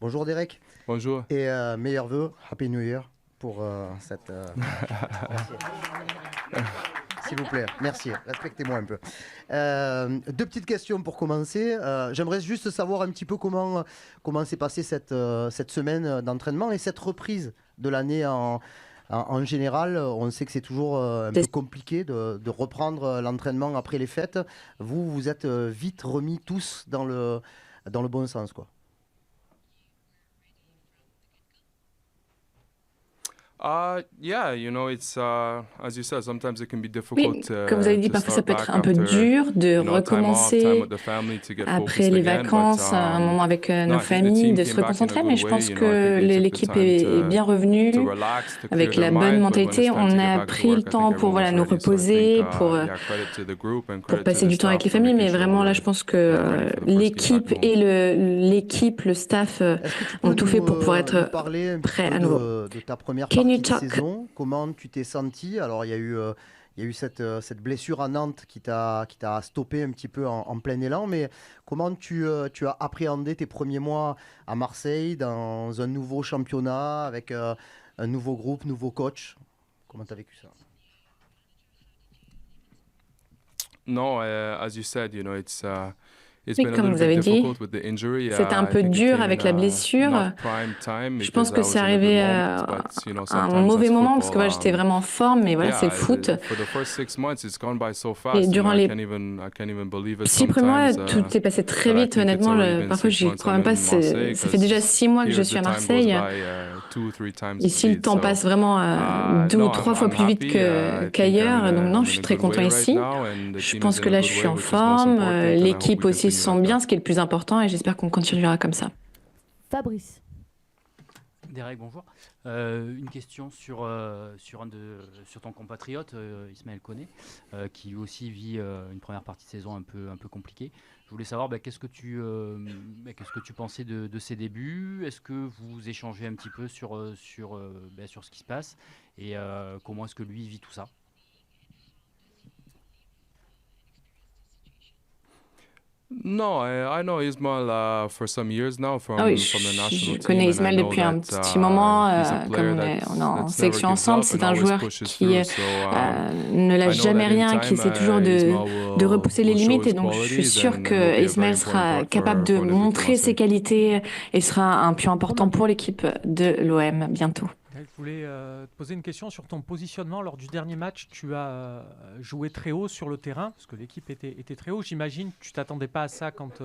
Bonjour Derek. Bonjour. Et meilleurs vœux, Happy New Year pour cette... S'il vous plaît, merci, respectez-moi un peu. Deux petites questions pour commencer. J'aimerais juste savoir un petit peu comment s'est passée cette semaine d'entraînement et cette reprise de l'année en général. On sait que c'est toujours un peu compliqué de reprendre l'entraînement après les fêtes. Vous êtes vite remis tous dans le bon sens, quoi. Yeah, it's as you said, sometimes it can be Oui, difficult comme vous avez dit, to parfois ça start peut être back un peu after, dur de time off, time recommencer with the family to get après focused les again. vacances, un moment avec No, nos I think the familles, team de came se back in a reconcentrer. good Mais je way. pense I que think they took the l'équipe time est bien revenue to relax, to clear avec their la bonne mind. But when it's mentalité. time On to get a back to pris le work, I temps think pour everyone was nous ready. So I think, reposer, yeah, credit to the group and pour credit to passer the du temps avec staff les for familles. making Mais sure vraiment, là, we're je pense que ready for the first game l'équipe back et home. le staff Est-ce que tu ont peux tout fait pour pouvoir nous être parler un petit prêts peu à nouveau. de ta première Can you partie de talk? saison? Comment tu t'es senti? Alors, il y a eu cette blessure à Nantes qui t'a stoppé un petit peu en plein élan, mais comment tu as appréhendé tes premiers mois à Marseille, dans un nouveau championnat, avec un nouveau groupe, nouveau coach? Comment tu as vécu ça? No, as you said, it's Oui, been a comme little vous bit avez dit, difficult with the injury. c'était un I peu think it dur came avec in la blessure. not prime time Je pense because que I c'est was in a good arrivé moment, but à un sometimes mauvais that's moment parce que football. voilà, j'étais vraiment en forme, mais voilà, c'est le Yeah, foot. for the first 6 months, it's gone by so Et fast. durant I les can't even believe it 6 premiers mois, sometimes. tout s'est passé très That I vite, think it's honnêtement. already been Parfois, 6 j'y months crois I'm même pas. in Marseille Ça fait déjà because 6 mois que je here suis the à time goes Marseille. by 2 or 3 times the Ici, le speed. temps So passe vraiment 2 ou 3 fois I'm plus vite happy. I think qu'ailleurs. Donc non, je suis I'm in a très good content way right ici. now, and the Je team pense is que in a là, je good suis way, en which is most forme. important, and I hope L'équipe we aussi se continue sent like bien, that. ce qui est le plus important, et j'espère qu'on continuera comme ça. Fabrice. Derek, bonjour. Une question sur ton compatriote Ismaël Koné, qui lui aussi vit une première partie de saison un peu compliquée. Je voulais savoir qu'est-ce que tu pensais de ses débuts. Est-ce que vous échangez un petit peu sur ce qui se passe et comment est-ce que lui vit tout ça? No, I know Ismail for some years now from Ah oui, the national je team, connais and I Ismaël know depuis un that petit moment. he's a player Comme on est en that's never sélection gives ensemble, up c'est and un always joueur pushes qui through. So ne lâche I know jamais that in rien, qui time essaie toujours Ismail de repousser les will show limites. his Et donc, je suis qualities sûre and que will be a very Ismaël important sera part capable de for Olympique de montrer ses Marseille. qualités et sera un pion important pour l'équipe de l'OM bientôt. Je voulais te poser une question sur ton positionnement. Lors du dernier match, tu as joué très haut sur le terrain, parce que l'équipe était très haut. J'imagine que tu ne t'attendais pas à ça quand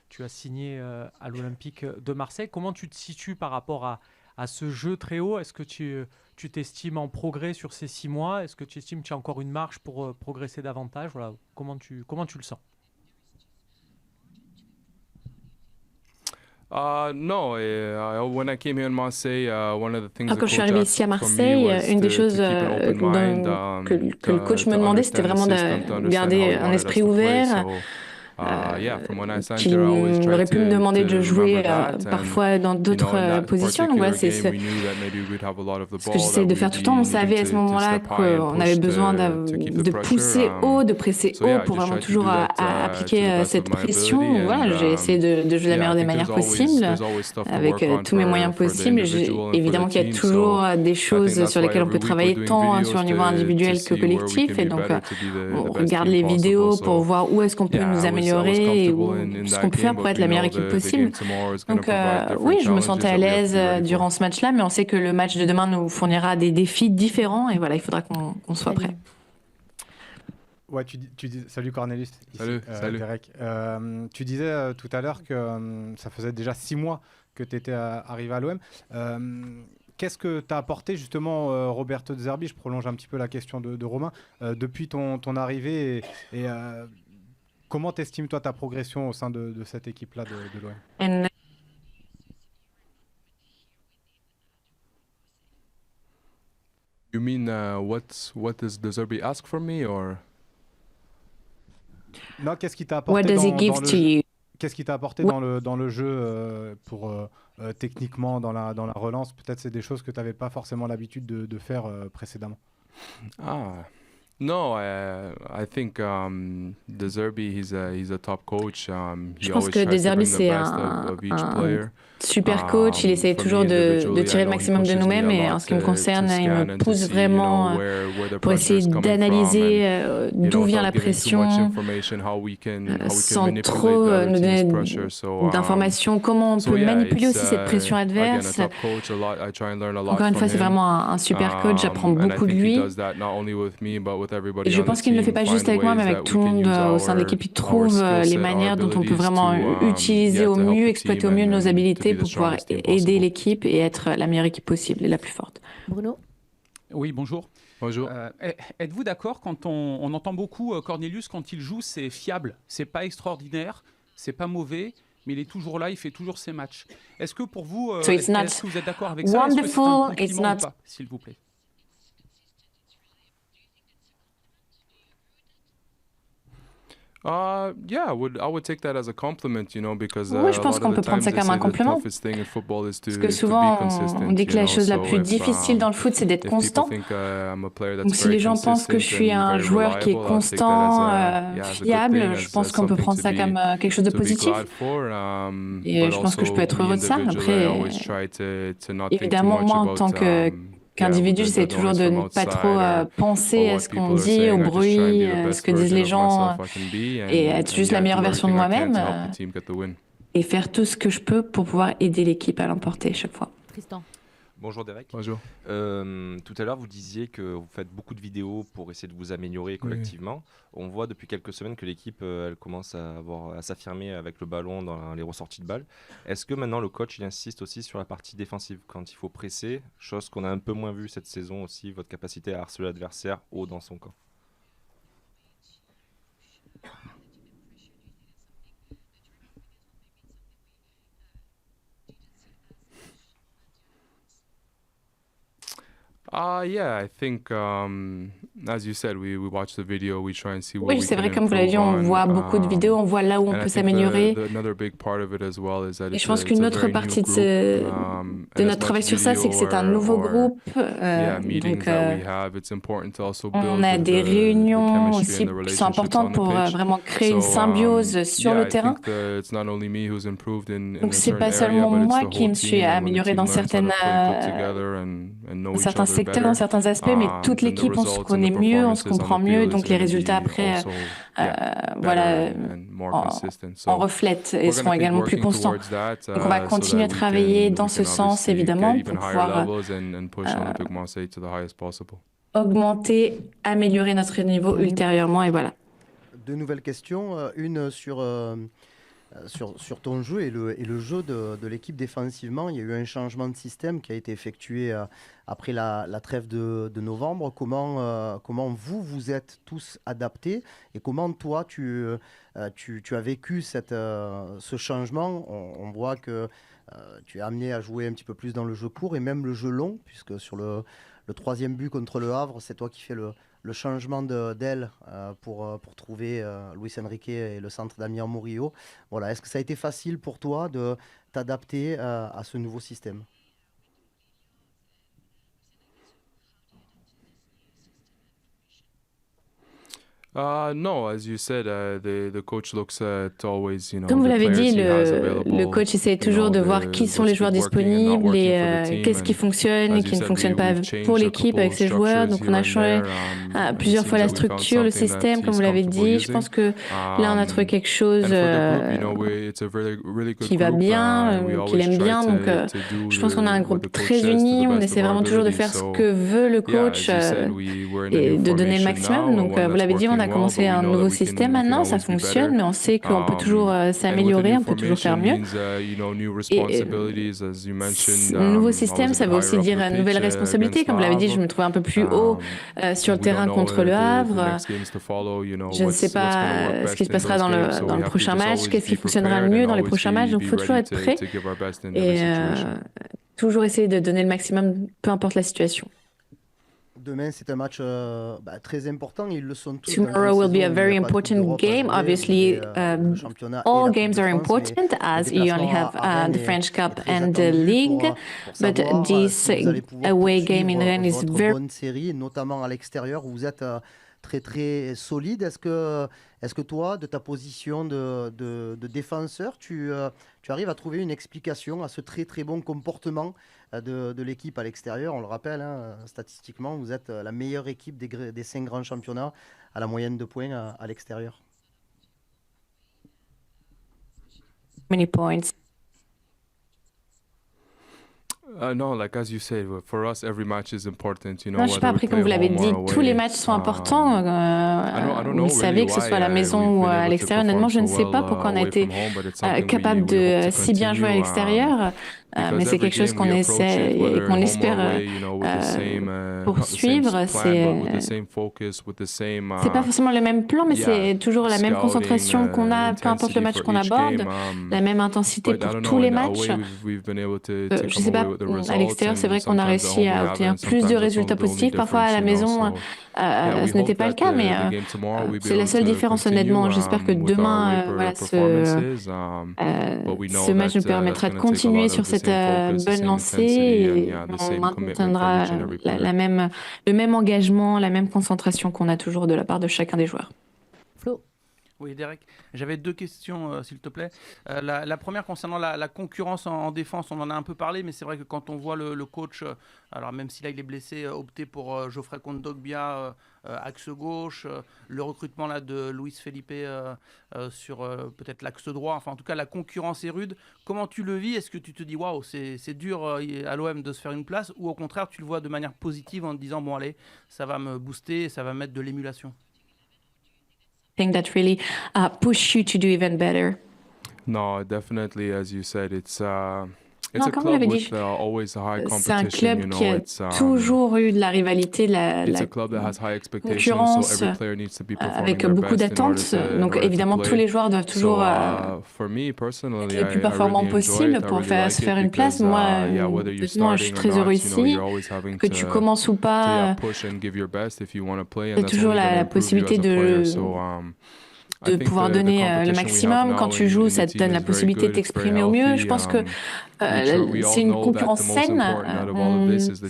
tu as signé à l'Olympique de Marseille. Comment tu te situes par rapport à ce jeu très haut? Est-ce que tu t'estimes en progrès sur ces 6 mois? Est-ce que tu estimes que tu as encore une marge pour progresser davantage? Voilà. Comment tu le sens? No, when I came here in Marseille, one of the things Alors, the quand je suis coach arrivée asked ici à from me Marseille, was une des to choses keep an open mind, que le coach me to demandait, c'était understand the vraiment system, to de understand garder how he un wanted us esprit to play. ouvert. So, yeah, from when I signed Qu'il here, I always tried aurait pu me demander de to jouer remember that. And parfois dans in d'autres that positions. Donc particular voilà, c'est game, we knew that maybe we'd have a lot of the ce que ball, j'essaie that de faire we'd tout le be temps. On needing savait à ce to moment-là step high and qu'on avait push besoin to keep the de pressure. pousser haut, de presser So haut yeah, I pour just vraiment tried to do toujours that to appliquer the best cette of my pression. ability. Donc voilà, j'ai essayé de jouer de la Yeah, meilleure I des think manières possibles, there's always stuff to avec work on tous mes moyens for the possibles. individual and for the Évidemment qu'il y a team. toujours So des I think choses that's sur why lesquelles on every peut week we're travailler doing tant videos sur un niveau to individuel que see where we collectif. can Et be donc, better to be on the best regarde team les possible. vidéos pour So voir où est-ce qu'on peut yeah, nous I was améliorer et comfortable in ce that qu'on peut faire game, pour but être we la meilleure know équipe the game possible. tomorrow is going Donc to provide different oui, je me challenges sentais à that we have l'aise to be ready durant for. ce match-là, mais on sait que le match de demain nous fournira des défis différents et voilà, il faudra qu'on soit prêt. Ouais, salut Cornelis. Salut, salut. Derek. Tu disais tout à l'heure que ça faisait déjà 6 mois que tu étais arrivé à l'OM. Qu'est-ce que t'as apporté justement, Roberto De Zerbi? Je prolonge un petit peu la question de Romain. Depuis ton arrivée et comment t'estimes toi ta progression au sein de cette équipe-là de l'OM? And You mean what does De Zerbi ask from me, or? Non, qu'est-ce qui t'a what apporté does he dans give le to jeu? you? Qu'est-ce qui t'a apporté dans le jeu pour techniquement dans la relance? Peut-être c'est des choses que tu n'avais pas forcément l'habitude de faire précédemment. Ah, No, I think De Zerbi, he's a top coach. He Je pense always que tries De to Zerbi, bring the c'est best of each un player. super coach. Il essaye For toujours me de individually, tirer I le know he maximum de pushes me nous-mêmes. a Et lot en ce qui me to concerne, il scan me and to pousse see, vraiment where the pour essayer pressure's coming from, d'analyser and d'où vient la without giving too much pression, information, how we can sans manipulate trop the other nous team's donner pressure. So d'informations, comment on so peut yeah, manipuler it's aussi cette pression again a adverse. top coach. I try and learn a lot Encore une from fois, c'est him. vraiment un super coach. J'apprends And I beaucoup de think he lui. does that not only with me, but with Et everybody je on the pense qu'il ne le fait team. pas juste Find avec moi, mais ways avec that tout we le can monde use au sein de our l'équipe. Il trouve skill les set, our manières dont on peut abilities vraiment to utiliser au to help mieux, the exploiter team au mieux and nos to be habilités the pour pouvoir strongest team aider possible. l'équipe et être la meilleure équipe possible et la plus forte. Bruno? Oui, bonjour. Bonjour. Êtes-vous d'accord quand on entend beaucoup Cornelius quand il joue, c'est fiable, c'est pas extraordinaire, c'est pas mauvais, mais il est toujours là, il fait toujours ses matchs. Est-ce que pour vous, So it's not est-ce que vous êtes d'accord avec ça? Est-ce que c'est un wonderful, it's compliment ou not- pas, s'il vous plaît? Yeah, I would take that as a compliment, because Oui, je pense qu'on peut prendre ça comme un compliment. Parce que souvent, on dit que la chose la plus difficile dans le foot, c'est d'être constant. Donc si les gens pensent que je suis un joueur qui est constant, fiable, je pense qu'on peut prendre ça comme quelque chose de positif. Et je pense que je peux être heureux de ça. Après, évidemment, moi, en tant qu'individu, j'essaie toujours de ne pas trop penser à ce qu'on dit, au bruit, ce que disent les gens, et être juste la meilleure version de moi-même, et faire tout ce que je peux pour pouvoir aider l'équipe à l'emporter chaque fois. Tristan? Bonjour Derek. Bonjour. Tout à l'heure, vous disiez que vous faites beaucoup de vidéos pour essayer de vous améliorer collectivement. On voit depuis quelques semaines que l'équipe elle commence à s'affirmer avec le ballon dans les ressorties de balles. Est-ce que maintenant le coach il insiste aussi sur la partie défensive quand il faut presser, chose qu'on a un peu moins vue cette saison aussi, votre capacité à harceler l'adversaire haut dans son camp? Yeah, I think, as you said, we watch the video, we try and see where Oui, we c'est can vrai, comme vous l'avez dit, improve on on. voit beaucoup de vidéos, on voit là où on And I peut think s'améliorer. another big part of it as well is that Et it's je pense a qu'une autre very partie new de group. de And notre as travail much sur ça, c'est que c'est un video nouveau or groupe. meetings Donc, that we have, it's important to also on build a des the réunions chemistry aussi and the qui sont relationships on importantes the pour pitch. vraiment créer une So, symbiose sur yeah, le I terrain. think it's not only me who's improved in Donc, a c'est certain pas area, seulement but it's moi the qui me whole suis team. And when the améliorée team dans learns how to certaines, play good together and know each certains other secteurs, better, dans certains aspects, mais toute then the l'équipe, on se results and connaît the mieux, on se performances on comprend the mieux, field is donc les gonna résultats be après, also, voilà, better and more en consistent. en So reflètent et we're seront gonna keep également plus working constants. towards that, Donc on va so continuer à that travailler dans we ce can sens, obviously évidemment, get pour even higher pouvoir levels and push Olympique Marseille to the highest possible. augmenter, améliorer notre niveau ultérieurement, et voilà. Deux nouvelles questions. Une sur ton jeu et le jeu de l'équipe défensivement. Il y a eu un changement de système qui a été effectué après la trêve de novembre. Comment vous êtes tous adaptés et comment toi tu as vécu ce changement? On voit que tu es amené à jouer un petit peu plus dans le jeu court et même le jeu long, puisque sur le troisième but contre le Havre, c'est toi qui fais le changement d'aile pour trouver Luis Enrique et le centre d'Amir Murillo. Voilà. Est-ce que ça a été facile pour toi de t'adapter à ce nouveau système? No, as you said, the coach looks at always, Comme vous the l'avez players dit, he has le available, coach essaie toujours de voir qui sont les joueurs disponibles et qu'est-ce qui fonctionne et qui ne fonctionne pas pour l'équipe avec ses joueurs. Donc on a changé plusieurs fois la structure, le système, comme vous l'avez dit. Je pense que là on a trouvé quelque chose qui va bien, qu'il aime bien. Donc je pense qu'on a un groupe très uni. On essaie vraiment toujours de faire ce que veut le coach et de donner le maximum. Donc vous l'avez dit, on a commencé un nouveau système maintenant, ça fonctionne, mais on sait qu'on peut toujours s'améliorer, on peut toujours faire mieux. Et le nouveau système, ça veut aussi dire une nouvelle responsabilité. Comme vous l'avez dit, je me trouve un peu plus haut sur le terrain contre le Havre. Je ne sais pas ce qui se passera dans le prochain match, qu'est-ce qui fonctionnera le mieux dans les prochains matchs. Donc il faut toujours être prêt et toujours essayer de donner le maximum, peu importe la situation. Demain, c'est un match très important. Ils le sont tous. Tomorrow will be a very important game. Obviously, all games are important as you only have the French Cup and the league. But this away game in Rennes is very bonne série, notamment à l'extérieur où vous êtes très très solide. Est-ce que toi, de ta position de défenseur, tu arrives à trouver une explication à ce très très bon comportement de l'équipe à l'extérieur? On le rappelle, hein, statistiquement, vous êtes la meilleure équipe des 5 grands championnats à la moyenne de points à l'extérieur. Many points. No, like as you say, for us, every match is important. Non, je ne sais pas, après, comme vous l'avez dit, tous les matchs sont importants. Vous savez, que ce soit à la maison ou à l'extérieur. Honnêtement, je ne sais pas pourquoi on a été capable de si bien jouer à l'extérieur. Mais c'est quelque chose qu'on essaie et qu'on espère poursuivre. C'est pas forcément le même plan, mais c'est toujours la même concentration qu'on a, peu importe le match qu'on aborde, la même intensité pour tous les matchs. Je sais pas, à l'extérieur, c'est vrai qu'on a réussi à obtenir plus de résultats positifs. Parfois, à la maison, ce n'était pas le cas, mais c'est la seule différence, honnêtement. J'espère que demain, ce match nous permettra de continuer sur cette bonne lancée et on maintiendra le même engagement, la même concentration qu'on a toujours de la part de chacun des joueurs. Flo. Oui, Derek, j'avais 2 questions, s'il te plaît. La première concernant la concurrence en défense, on en a un peu parlé, mais c'est vrai que quand on voit le coach, alors même si là il est blessé, opter pour Geoffrey Kondogbia, axe gauche, le recrutement là, de Luis Felipe sur peut-être l'axe droit, enfin en tout cas la concurrence est rude. Comment tu le vis? Est-ce que tu te dis waouh, c'est dur à l'OM de se faire une place, ou au contraire tu le vois de manière positive en te disant bon allez, ça va me booster, ça va mettre de l'émulation? Thing that really push you to do even better? No, definitely, as you said, it's Non, comme vous l'avez dit, c'est un club qui a toujours eu de la rivalité, de la concurrence, avec beaucoup d'attentes. Donc évidemment, tous les joueurs doivent toujours être les plus performants possibles pour se faire une place. Moi, je suis très heureux ici. Que tu commences ou pas, c'est toujours la possibilité de pouvoir donner le maximum. Quand tu joues, ça te donne la possibilité de t'exprimer au mieux. Je pense que c'est une concurrence saine.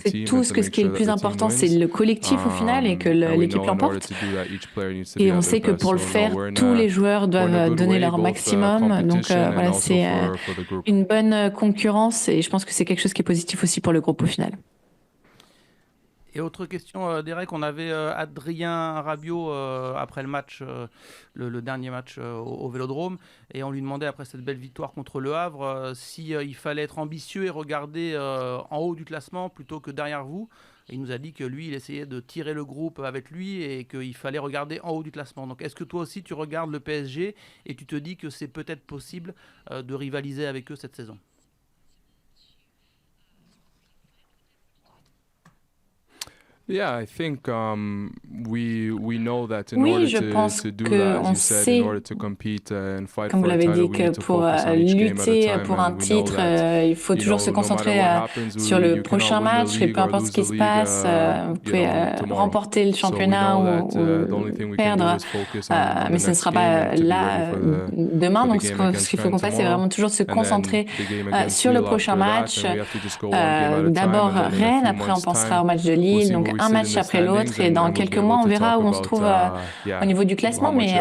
C'est tout ce qui est le plus important, c'est le collectif au final et que l'équipe l'emporte. Et on sait que pour le faire, tous les joueurs doivent donner leur maximum. Donc voilà, c'est une bonne concurrence et je pense que c'est quelque chose qui est positif aussi pour le groupe au final. Et autre question, Derek, on avait Adrien Rabiot après le match, le dernier match au Vélodrome, et on lui demandait après cette belle victoire contre Le Havre s'il fallait être ambitieux et regarder en haut du classement plutôt que derrière vous. Et il nous a dit que lui, il essayait de tirer le groupe avec lui et qu'il fallait regarder en haut du classement. Donc est-ce que toi aussi tu regardes le PSG et tu te dis que c'est peut-être possible de rivaliser avec eux cette saison? Yeah, I think we know that Oui, je pense qu'on sait, comme vous l'avez dit, que pour lutter pour un titre, il faut toujours se concentrer sur le prochain match et peu importe ce qui se passe, vous pouvez remporter le championnat ou perdre, mais ce ne sera pas là demain. Donc ce qu'il faut qu'on fasse, c'est vraiment toujours se concentrer sur le prochain match. D'abord Rennes, après on pensera au match de Lille. Donc un match après l'autre et dans quelques mois on verra où on se trouve au niveau du classement, mais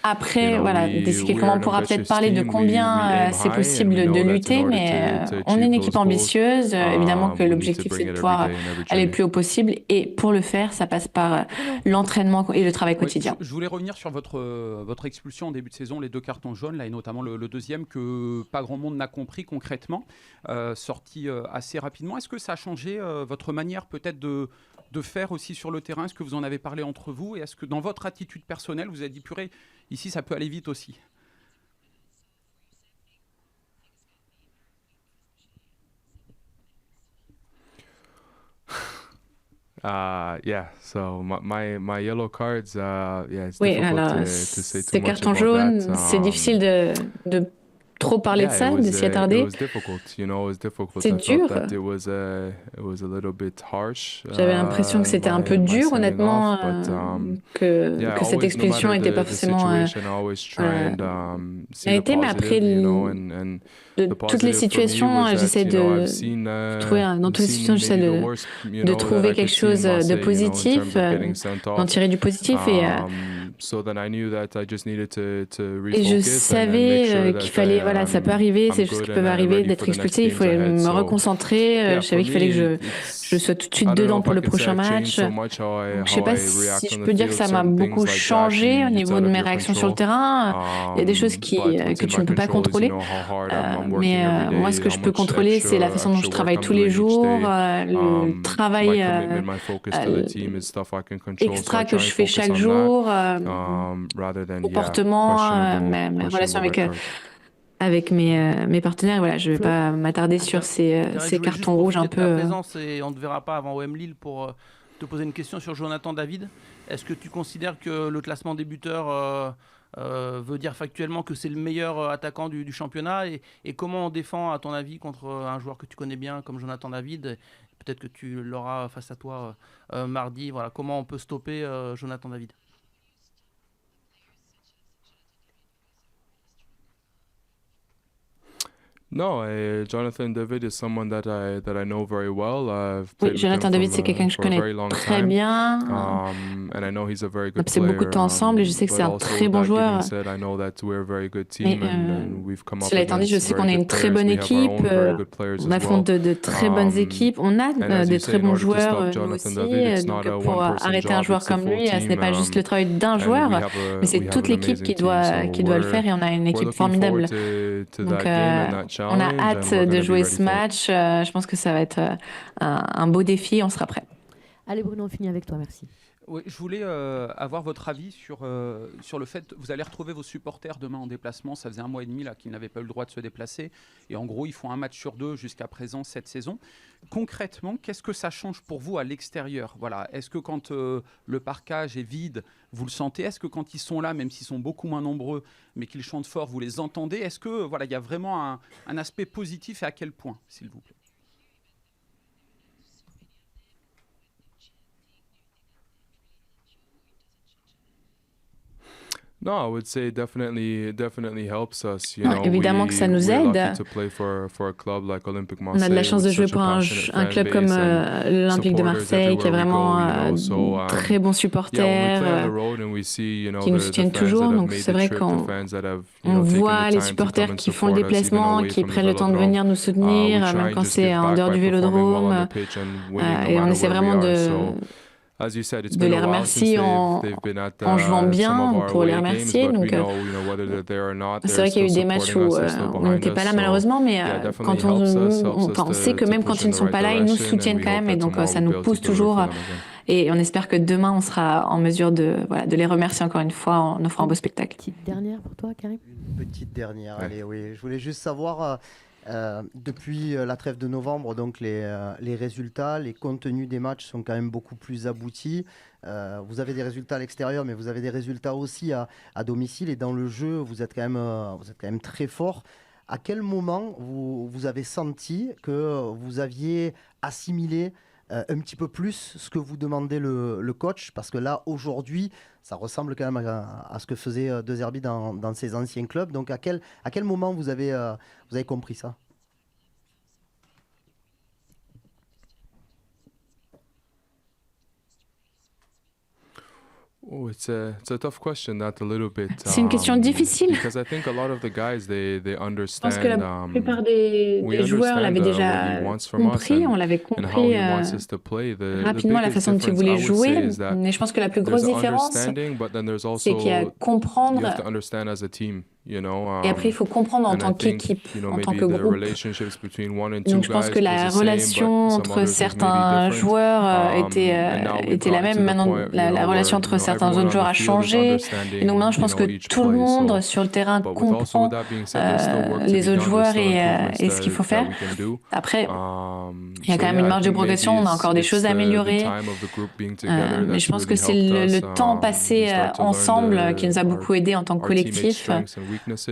après voilà, d'ici quelques mois on pourra peut-être parler de combien c'est possible de lutter, mais on est une équipe ambitieuse, évidemment que l'objectif c'est de pouvoir aller le plus haut possible et pour le faire ça passe par l'entraînement et le travail quotidien. Je voulais revenir sur votre expulsion en début de saison, les 2 cartons jaunes là, et notamment le deuxième que pas grand monde n'a compris concrètement, sorti assez rapidement. Est-ce que ça a changé votre manière peut-être de faire aussi sur le terrain? Est-ce que vous en avez parlé entre vous? Et est-ce que dans votre attitude personnelle, vous avez dit, purée, ici, ça peut aller vite aussi? Yeah, so my yellow cards, yeah, it's oui, difficult alors, to say too ces much cartons about jaunes, that. c'est difficile de trop parlé de ça, de s'y attarder. C'est dur. J'avais l'impression que c'était un peu dur, honnêtement, que cette expulsion n'était pas forcément méritée, mais après, de toutes les situations, j'essaie de trouver, dans toutes les situations, j'essaie de trouver quelque chose de positif, d'en tirer du positif, et je savais qu'il fallait, voilà, ça peut arriver, c'est des choses qui peuvent arriver, d'être expulsé, il faut me reconcentrer, je savais qu'il fallait que je sois tout de suite dedans pour le prochain match. Donc, je sais pas si je peux dire que ça m'a beaucoup changé au niveau de mes réactions sur le terrain. Il y a des choses que tu ne peux pas contrôler. Mais moi, ce que je peux contrôler, c'est la façon dont je travaille tous les jours, le travail extra que je fais chaque jour, comportement, mes relations avec mes partenaires. Voilà, je ne vais pas m'attarder sur ces cartons rouges un peu. Ta présence, et on ne te verra pas avant OM Lille pour te poser une question sur Jonathan David. Est-ce que tu considères que le classement des buteurs veut dire factuellement que c'est le meilleur attaquant du championnat, et comment on défend, à ton avis, contre un joueur que tu connais bien comme Jonathan David? Peut-être que tu l'auras face à toi mardi. Voilà, comment on peut stopper Jonathan David? No, Jonathan David is someone that I know very well. Oui, Jonathan David, c'est quelqu'un que je connais très bien. And I know he's a very good On a passé beaucoup de temps ensemble, et je sais que c'est un très bon joueur. Cela étant dit, je sais qu'on est une très bonne équipe. On affronte de très bonnes équipes. On a de très bons joueurs, nous aussi. Donc, pour arrêter un joueur comme lui, ce n'est pas juste le travail d'un joueur, mais c'est toute l'équipe qui doit le faire, et on a une équipe formidable. Donc, on a hâte de jouer ce match. Je pense que ça va être un beau défi. On sera prêt. Allez Bruno, on finit avec toi, merci. Oui, je voulais avoir votre avis sur le fait que vous allez retrouver vos supporters demain en déplacement. Ça faisait 1 mois et demi là, qu'ils n'avaient pas eu le droit de se déplacer. Et en gros, ils font un match sur 2 jusqu'à présent cette saison. Concrètement, qu'est-ce que ça change pour vous à l'extérieur? Voilà. Est-ce que quand le parcage est vide, vous le sentez? Est-ce que quand ils sont là, même s'ils sont beaucoup moins nombreux, mais qu'ils chantent fort, vous les entendez? Est-ce que voilà, il y a vraiment un aspect positif, et à quel point, s'il vous plaît? No, I would say definitely helps us. Évidemment que ça nous aide. On a de la chance de jouer pour un club comme l'Olympique de Marseille, qui a vraiment très bons supporters qui nous soutiennent toujours. Donc c'est vrai qu'on voit les supporters qui font le déplacement, qui prennent le temps de venir nous soutenir, même quand c'est en dehors du Vélodrome. Et on essaie vraiment de les remercier en jouant bien, pour les remercier. Donc, c'est vrai qu'il y a eu des matchs où on n'était pas là malheureusement, mais quand on sait que même quand ils ne sont pas là, ils nous soutiennent quand même, et donc ça nous pousse toujours. Et on espère que demain, on sera en mesure de les remercier encore une fois en offrant un beau spectacle. Petite dernière pour toi, Karim? Une petite dernière, allez, oui. Je voulais juste savoir... depuis la trêve de novembre, donc les résultats, les contenus des matchs sont quand même beaucoup plus aboutis. Vous avez des résultats à l'extérieur, mais vous avez des résultats aussi à domicile, et dans le jeu, vous êtes quand même très fort. À quel moment vous avez senti que vous aviez assimilé un petit peu plus ce que vous demandait le coach? Parce que là, aujourd'hui, ça ressemble quand même à ce que faisait De Zerbi dans ses anciens clubs. Donc, à quel moment vous avez compris ça? C'est une question difficile. Je pense que la plupart des joueurs l'avaient déjà compris, on l'avait compris rapidement, la façon dont ils voulaient jouer. Mais je pense que la plus grosse différence, c'est qu'il y a comprendre. Et après, il faut comprendre en tant qu'équipe, en tant que groupe. Donc, je pense que la relation entre certains joueurs était la même. Maintenant, la relation entre certains autres joueurs a changé. Et donc, maintenant, je pense que tout le monde sur le terrain comprend les autres joueurs et ce qu'il faut faire. Après, il y a quand même une marge de progression. On a encore des choses à améliorer. Mais je pense que c'est le temps passé ensemble qui nous a beaucoup aidé en tant que collectif.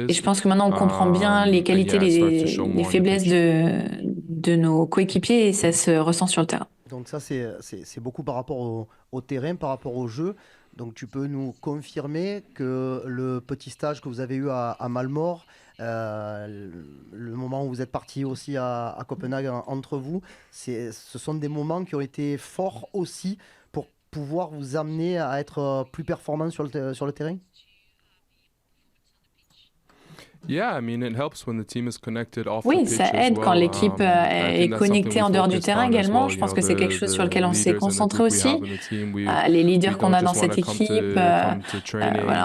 Et je pense que maintenant, on comprend bien les qualités, les faiblesses de nos coéquipiers et ça se ressent sur le terrain. Donc ça, c'est beaucoup par rapport au terrain, par rapport au jeu. Donc tu peux nous confirmer que le petit stage que vous avez eu à Malmort, le moment où vous êtes partis aussi à Copenhague entre vous, ce sont des moments qui ont été forts aussi pour pouvoir vous amener à être plus performant sur le terrain? Oui, ça aide quand l'équipe est connectée en dehors du terrain également. Je pense que c'est quelque chose sur lequel on s'est concentré aussi. Les leaders qu'on a dans cette équipe, voilà,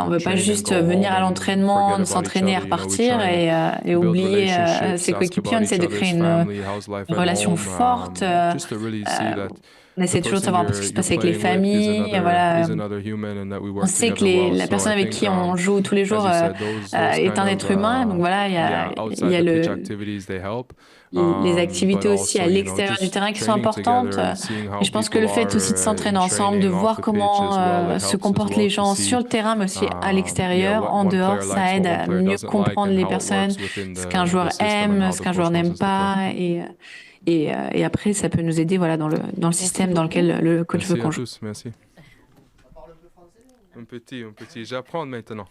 on ne veut pas juste venir à l'entraînement, s'entraîner et repartir et oublier ses coéquipiers. On essaie de créer une relation forte. On essaie toujours de savoir un peu ce qui se passe avec les familles. Voilà. On sait que la personne avec qui on joue tous les jours est un être humain. Donc voilà, il y a les activités aussi à l'extérieur du terrain qui sont importantes. Et je pense que le fait aussi de s'entraîner ensemble, de voir comment se comportent les gens sur le terrain, mais aussi à l'extérieur, en dehors, ça aide à mieux comprendre les personnes, ce qu'un joueur aime, ce qu'un joueur n'aime pas. Et après, ça peut nous aider voilà, dans le système dans lequel le coach veut qu'on joue. Merci. Un petit. J'apprends maintenant.